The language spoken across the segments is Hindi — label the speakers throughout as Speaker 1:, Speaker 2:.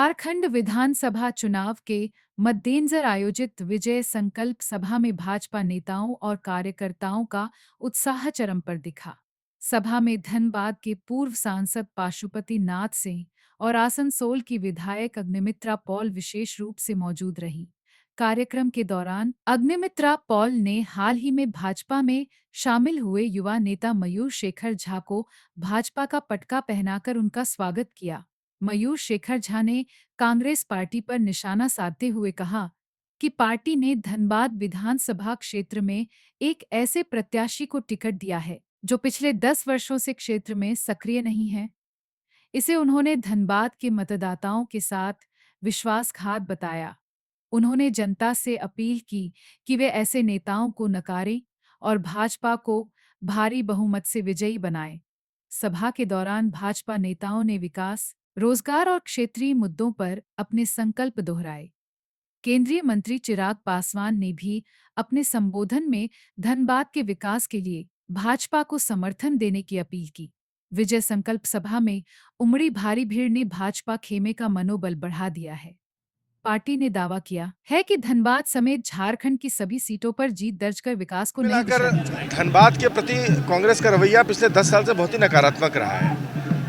Speaker 1: झारखंड विधानसभा चुनाव के मद्देनजर आयोजित विजय संकल्प सभा में भाजपा नेताओं और कार्यकर्ताओं का उत्साह चरम पर दिखा। सभा में धनबाद के पूर्व सांसद पाशुपति नाथ सिंह और आसनसोल की विधायक अग्निमित्रा पॉल विशेष रूप से मौजूद रही। कार्यक्रम के दौरान अग्निमित्रा पॉल ने हाल ही में भाजपा में शामिल हुए युवा नेता मयूर शेखर झा को भाजपा का पटका पहनाकर उनका स्वागत किया। मयूर शेखर झा ने कांग्रेस पार्टी पर निशाना साधते हुए कहा कि पार्टी ने धनबाद विधानसभा क्षेत्र में एक ऐसे प्रत्याशी को टिकट दिया है जो पिछले 10 वर्षों से क्षेत्र में सक्रिय नहीं है। इसे उन्होंने धनबाद के मतदाताओं के साथ विश्वासघात बताया। उन्होंने जनता से अपील की कि वे ऐसे नेताओं को नकारें और भाजपा को भारी बहुमत से विजयी बनाएं। सभा के दौरान भाजपा नेताओं ने विकास, रोजगार और क्षेत्रीय मुद्दों पर अपने संकल्प दोहराए। केंद्रीय मंत्री चिराग पासवान ने भी अपने संबोधन में धनबाद के विकास के लिए भाजपा को समर्थन देने की अपील की। विजय संकल्प सभा में उमड़ी भारी भीड़ ने भाजपा खेमे का मनोबल बढ़ा दिया है। पार्टी ने दावा किया है कि धनबाद समेत झारखंड की सभी सीटों पर जीत दर्ज कर विकास को नई दिशा दी जाएगी।
Speaker 2: धनबाद के प्रति कांग्रेस का रवैया पिछले 10 साल से बहुत ही नकारात्मक रहा है।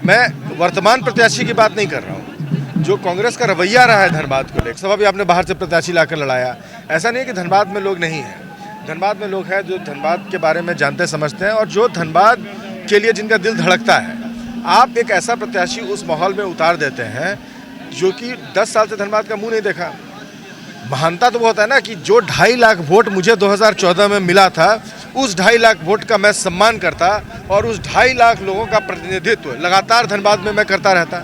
Speaker 2: मैं वर्तमान प्रत्याशी की बात नहीं कर रहा हूँ, जो कांग्रेस का रवैया रहा है धनबाद को लेकर। सभा भी आपने बाहर से प्रत्याशी लाकर लड़ाया। ऐसा नहीं है कि धनबाद में लोग नहीं हैं, धनबाद में लोग हैं जो धनबाद के बारे में जानते समझते हैं और जो धनबाद के लिए जिनका दिल धड़कता है। आप एक ऐसा प्रत्याशी उस माहौल में उतार देते हैं जो कि 10 साल से धनबाद का मुंह नहीं देखा। महानता तो वो होता है ना कि जो 2.5 लाख वोट मुझे 2014 में मिला था, उस 2.5 लाख वोट का मैं सम्मान करता और उस 2.5 लाख लोगों का प्रतिनिधित्व लगातार धनबाद में मैं करता रहता।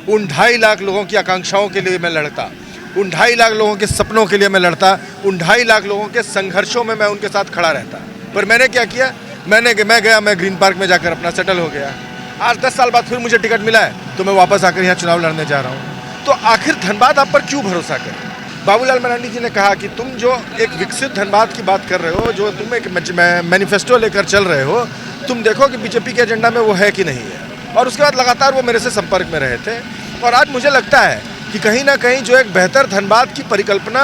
Speaker 2: उन 2.5 लाख लोगों की आकांक्षाओं के लिए मैं लड़ता, उन 2.5 लाख लोगों के सपनों के लिए मैं लड़ता, उन 2.5 लाख लोगों के संघर्षों में मैं उनके साथ खड़ा रहता। पर मैंने क्या किया? मैं ग्रीन पार्क में जाकर अपना सेटल हो गया। आज 10 साल बाद फिर मुझे टिकट मिला है तो मैं वापस आकर यहाँ चुनाव लड़ने जा रहा हूँ। तो आखिर धनबाद आप पर क्यों भरोसा करें? बाबूलाल मरांडी जी ने कहा कि तुम जो एक विकसित धनबाद की बात कर रहे हो, जो तुम एक मैनिफेस्टो लेकर चल रहे हो, तुम देखो कि बीजेपी के एजेंडा में वो है कि नहीं है। और उसके बाद लगातार वो मेरे से संपर्क में रहे थे और आज मुझे लगता है कि कहीं ना कहीं जो एक बेहतर धनबाद की परिकल्पना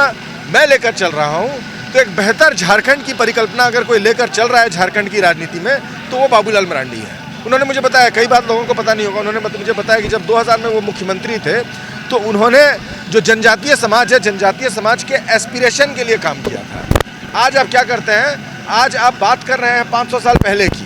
Speaker 2: मैं लेकर चल रहा हूँ, तो एक बेहतर झारखंड की परिकल्पना अगर कोई लेकर चल रहा है झारखंड की राजनीति में तो वो बाबूलाल मरांडी है। उन्होंने मुझे बताया, कई बात लोगों को पता नहीं होगा, उन्होंने मुझे बताया कि जब 2000 में वो मुख्यमंत्री थे तो उन्होंने जो जनजातीय समाज है, जनजातीय समाज के एस्पिरेशन के लिए काम किया था। आज आप क्या करते हैं? आज आप बात कर रहे हैं 500 साल पहले की।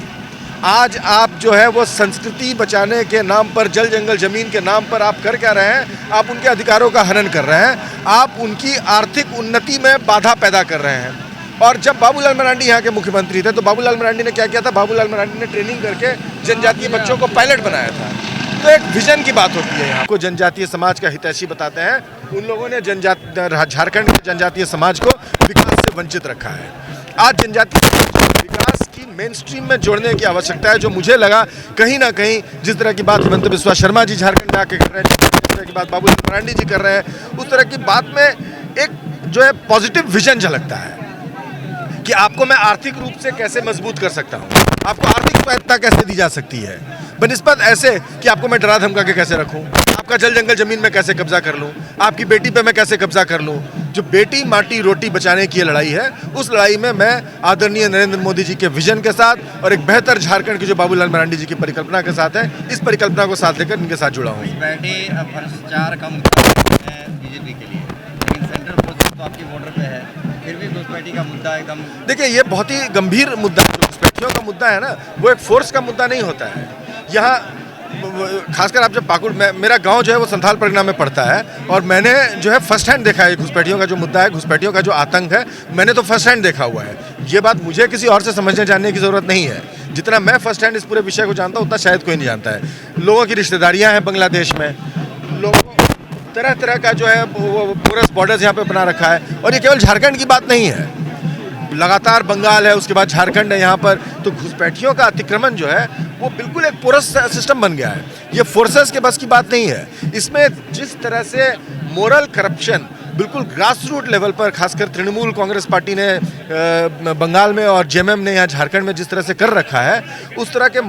Speaker 2: आज आप जो है वो संस्कृति बचाने के नाम पर, जल जंगल जमीन के नाम पर आप कर क्या रहे हैं? आप उनके अधिकारों का हनन कर रहे हैं, आप उनकी आर्थिक उन्नति में बाधा पैदा कर रहे हैं। और जब बाबूलाल मरांडी यहाँ के मुख्यमंत्री थे तो बाबूलाल मरांडी ने क्या किया था? बाबूलाल मरांडी ने ट्रेनिंग करके जनजातीय बच्चों को पायलट बनाया था। तो एक विजन की बात होती है। यहाँ को जनजातीय समाज का हितैषी बताते हैं, उन लोगों ने झारखंड के जनजातीय समाज को विकास से वंचित रखा है। आज जनजातीय विकास की मेन स्ट्रीम में जोड़ने की आवश्यकता है, जो मुझे लगा कहीं ना कहीं जिस तरह की बात हिमंत बिस्वा शर्मा जी झारखंड में आके कर रहे हैं, जिस तरह की बात बाबूलाल मरांडी जी कर रहे हैं, उस तरह की बात में एक जो है पॉजिटिव विजन झलकता है कि आपको मैं आर्थिक रूप से कैसे मजबूत कर सकता हूँ, आपको आर्थिक सहायता कैसे दी जा सकती है, बनिस्बत ऐसे कि आपको मैं डरा धमका के कैसे रखूं, आपका जल जंगल जमीन में कैसे कब्जा कर लूं, आपकी बेटी पे मैं कैसे कब्जा कर लूं। जो बेटी माटी रोटी बचाने की लड़ाई है, उस लड़ाई में मैं आदरणीय नरेंद्र मोदी जी के विजन के साथ और एक बेहतर झारखंड की जो बाबूलाल मरांडी जी की परिकल्पना के साथ है, इस परिकल्पना को साथ लेकर इनके साथ जुड़ा हूँ।
Speaker 3: भ्रष्टाचार का मुद्दा है बीजेपी के लिए, लेकिन सेंट्रल फोर्स तो आपकी बॉर्डर पे है, फिर भी घुसपैठी का मुद्दा एकदम।
Speaker 2: देखिए, ये बहुत ही गंभीर मुद्दा है। घुसपैठियों का मुद्दा है ना, वो एक फोर्स का मुद्दा नहीं होता है। यहाँ खासकर आप जब पाकुड़, मेरा गांव जो है वो संथाल परगना में पड़ता है और मैंने जो है फर्स्ट हैंड देखा है घुसपैठियों का जो मुद्दा है, घुसपैठियों का जो आतंक है, मैंने तो फर्स्ट हैंड देखा हुआ है। ये बात मुझे किसी और से समझने जानने की ज़रूरत नहीं है। जितना मैं फर्स्ट हैंड इस पूरे विषय को जानता हूँ उतना शायद कोई नहीं जानता है। लोगों की रिश्तेदारियाँ हैं बांग्लादेश में, लोगों तरह तरह का जो है वो पोरस बॉर्डर्स यहाँ पे बना रखा है। और ये केवल झारखंड की बात नहीं है, लगातार बंगाल है, उसके बाद झारखंड है यहाँ पर। तो घुसपैठियों का अतिक्रमण जो है वो बिल्कुल एक पोरस सिस्टम बन गया है। ये फोर्सेस के बस की बात नहीं है। इसमें जिस तरह से मोरल करप्शन बिल्कुल ग्रास रूट लेवल पर, खासकर तृणमूल कांग्रेस पार्टी ने बंगाल में और जेएमएम ने यहाँ झारखंड में जिस तरह से कर रखा है, उस तरह के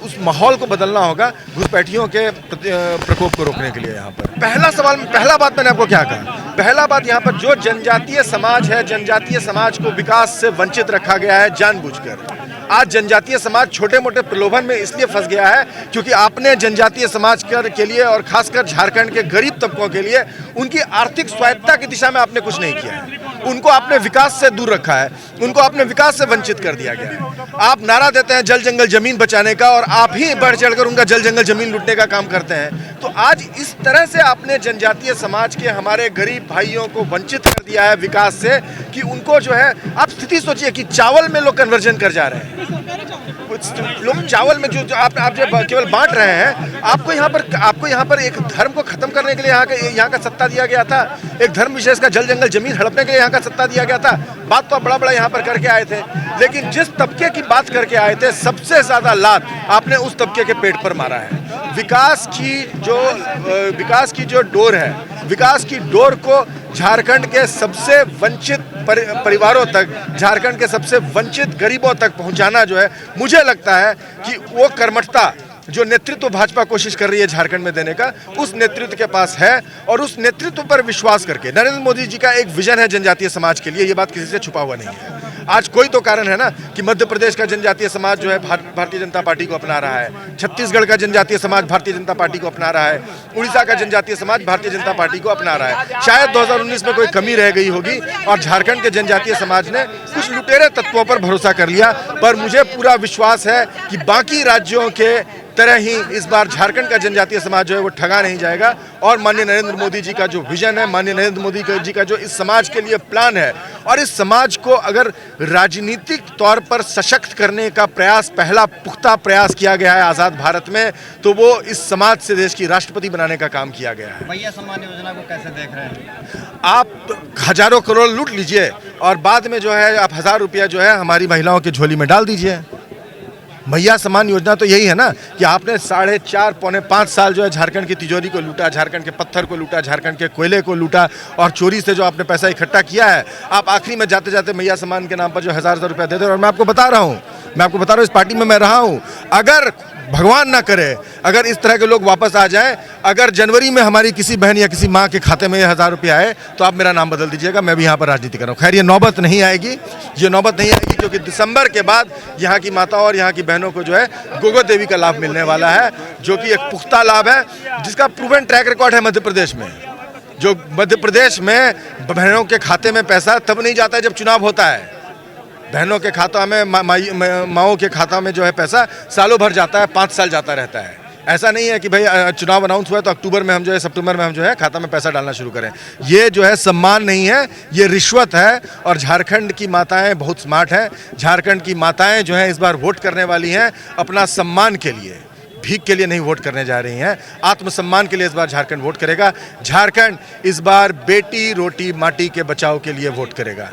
Speaker 2: उस माहौल को बदलना होगा घुसपैठियों के प्रकोप को रोकने के लिए। यहाँ पर पहला बात मैंने आपको क्या कहा, पहला बात यहाँ पर जो जनजातीय समाज है, जनजातीय समाज को विकास से वंचित रखा गया है जानबूझकर। आज जनजातीय समाज छोटे मोटे प्रलोभन में इसलिए फंस गया है क्योंकि आपने जनजातीय समाज के लिए और खासकर झारखंड के गरीब तबकों के लिए उनकी आर्थिक स्वायत्तता की दिशा में आपने कुछ नहीं किया है। उनको आपने विकास से दूर रखा है, उनको आपने विकास से वंचित कर दिया गया है। आप नारा देते हैं जल जंगल जमीन बचाने का और आप ही बढ़ चढ़कर उनका जल जंगल जमीन लूटने का काम करते हैं। तो आज इस तरह से आपने जनजातीय समाज के हमारे गरीब भाइयों को वंचित कर दिया है विकास से कि उनको जो है, आप स्थिति सोचिए कि चावल में लोग कन्वर्जन कर जा रहे हैं। लोग चावल में जो आप जब केवल बांट रहे हैं, आपको यहाँ पर एक धर्म को खत्म करने के लिए यहाँ का सत्ता दिया गया था, एक धर्म विशेष का जल जंगल जमीन हड़पने के लिए यहाँ का सत्ता दिया गया था। बात तो बड़ा यहाँ पर करके आए थे, लेकिन जिस तबके की बात करके आए थे सबसे ज्यादा लात आपने उस तबके के पेट पर मारा है। विकास की जो डोर है, विकास की डोर को झारखंड के सबसे वंचित परिवारों तक, झारखंड के सबसे वंचित गरीबों तक पहुंचाना जो है, मुझे लगता है कि वो कर्मठता जो नेतृत्व भाजपा कोशिश कर रही है झारखंड में देने का, उस नेतृत्व के पास है। और उस नेतृत्व पर विश्वास करके नरेंद्र मोदी जी का एक विजन है जनजातीय समाज के लिए, ये बात किसी से छुपा हुआ नहीं है। आज कोई तो कारण है ना कि मध्य प्रदेश का जनजातीय समाज जो है भारतीय जनता पार्टी को अपना रहा है, छत्तीसगढ़ का जनजातीय समाज भारतीय जनता पार्टी को अपना रहा है, उड़ीसा का जनजातीय समाज भारतीय जनता पार्टी को अपना रहा है। शायद 2019 में कोई कमी रह गई होगी और झारखंड के जनजातीय समाज ने कुछ लुटेरे तत्वों पर भरोसा कर लिया, पर मुझे पूरा विश्वास है कि बाकी राज्यों के तरह ही इस बार झारखंड का जनजातीय समाज जो है वो ठगा नहीं जाएगा। और माननीय नरेंद्र मोदी जी का जो विजन है, माननीय नरेंद्र मोदी जी का जो इस समाज के लिए प्लान है, और इस समाज को अगर राजनीतिक तौर पर सशक्त करने का प्रयास, पहला पुख्ता प्रयास किया गया है आज़ाद भारत में, तो वो इस समाज से देश की राष्ट्रपति बनाने का काम किया गया है।
Speaker 3: भैया सम्मान योजना को कैसे देख रहे हैं
Speaker 2: आप? हजारों करोड़ लूट लीजिए और बाद में जो है आप 1000 रुपया जो है हमारी महिलाओं की झोली में डाल दीजिए। भैया सम्मान योजना तो यही है ना कि आपने 4.5 पौने 5 साल जो है झारखंड की तिजोरी को लूटा, झारखंड के पत्थर को लूटा, झारखंड के कोयले को लूटा, और चोरी से जो आपने पैसा इकट्ठा किया है, आप आखिरी में जाते जाते भैया सम्मान के नाम पर जो 1000 रुपया दे दे। और मैं आपको बता रहा हूँ, इस पार्टी में मैं रहा हूँ, अगर भगवान ना करे अगर इस तरह के लोग वापस आ जाएं, अगर जनवरी में हमारी किसी बहन या किसी माँ के खाते में 1000 रुपया आए, तो आप मेरा नाम बदल दीजिएगा, मैं भी यहाँ पर राजनीति कर रहा हूँ। खैर ये नौबत नहीं आएगी क्योंकि दिसंबर के बाद यहाँ की माताओं और यहाँ की बहनों को जो है गोगो देवी का लाभ मिलने वाला है, जो कि एक पुख्ता लाभ है जिसका प्रूवन ट्रैक रिकॉर्ड है मध्य प्रदेश में। जो मध्य प्रदेश में बहनों के खाते में पैसा तब नहीं जाता है जब चुनाव होता है। बहनों के खातों में, माओं के खातों में जो है पैसा सालों भर जाता है, 5 साल जाता रहता है। ऐसा नहीं है कि भाई चुनाव अनाउंस हुआ है तो अक्टूबर में हम जो है, सितंबर में हम जो है खाता में पैसा डालना शुरू करें। ये जो है सम्मान नहीं है, ये रिश्वत है। और झारखंड की माताएं बहुत स्मार्ट हैं। झारखंड की माताएं जो हैं इस बार वोट करने वाली हैं अपना सम्मान के लिए, भीख के लिए नहीं वोट करने जा रही हैं, आत्मसम्मान के लिए इस बार झारखंड वोट करेगा। झारखंड इस बार बेटी रोटी माटी के बचाव के लिए वोट करेगा।